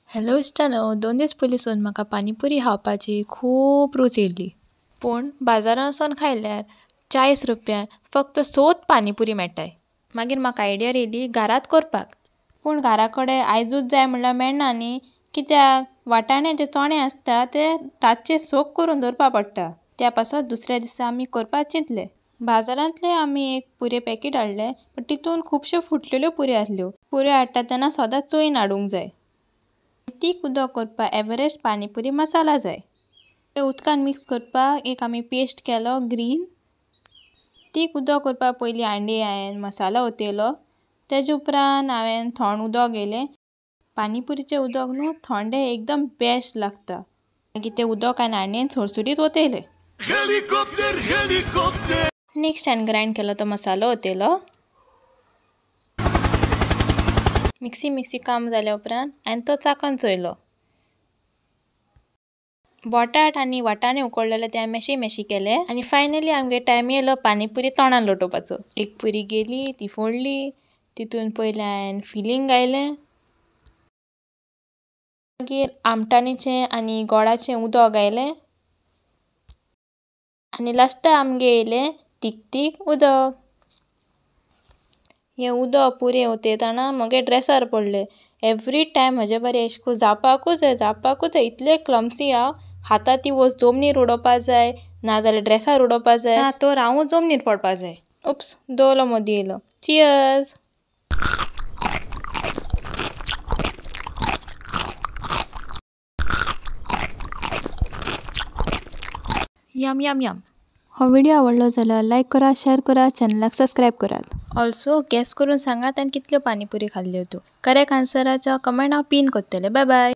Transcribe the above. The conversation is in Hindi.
हॅलो इश्टानो, 2 दीस पयलींसून म्हाका पानीपुरी खावपाची खूब रूच येयल्ली. पूण बाजारांत वचून खायल्यार 40 रुपयान फक्त सोत पानीपुरी मेळटाय. मागीर म्हाका आयडिया येयली घरात करपाक. पूण घरा कडेन आयजूच जाय म्हणल्यार मेळना न्ही, कित्याक वाटाण्याचे चणे आसता ते रातचे सोक करून दवरपा पडटा. त्या पासत दुसऱ्या दिसा आमी करपाक चिंतले. बाजारांतले आमी एक पुरे पॅकेट हाडले, पण तितून खुबश्यो फुटलेल्यो पुऱ्यो आसल्यो. पुऱ्यो हाडटा तेन्ना सदांच चोयन हाडूंक जाय. तीक उदक करपाक एव्हरेस्ट पानीपुरी मसाला जाय. ते उदकान मिक्स करपाक एक आमी पेस्ट केलो ग्रीन. तीक उदक करपाक पयलीं हांडी हांवें मसालो ओतयलो. तेजे उपरांत हांवें थंड उदक घेतलें. पानीपुरीचें उदक न्हू थंडें एकदम बेस्ट लागता. मागीर तें उदक हांवें हांडयेन सुडसुडीत ओतयलें. नेक्स्ट हांवें ग्रायंड केलो तो मसालो ओतयलो. मिक्सी काम जाल्या उपरांत हांवें तो चाकून चोयलो. बटाट आनी वाटाणे उकडलेले ते हांवें मॅशी केले आनी फायनली आमगे टायम येयलो पानीपुरी तोंडान लोटोवपाचो. एक पुरी गेली, ती फोडली, तितून पयलें हांवें फिलींग घातलें. मागीर आमटाणीचें आनी गोडाचें उदक घातलें आनी लास्टाक आमगे येयलें तीख उदक. हें उदक पुरें ओतयतना म्हगे ड्रेसार पडलें. एवरी टायम म्हजे बरें अशें करून जावपाकूच जाय इतलें क्लमसी हांव. हातां ती वस्त जमनीर उडोवपा जाय, नाजाल्यार ड्रेसार उडोवपा जाय, ना तर हांवूच जमनीर पडपा जाय. उप्स, दवरलो मदीं येयलो. चियर्स. Yum yum yum. हो व्हिडिओ आवडलो जाल्यार लायक करा, शेअर करा, चॅनलाक सबस्क्राईब करात. ऑल्सो गॅस करून सांगात आनी कितल्यो पानीपुरी खाल्ल्यो त्यो. करेक्ट आन्सराचो कमेंट हांव पिन करतलें. Bye bye.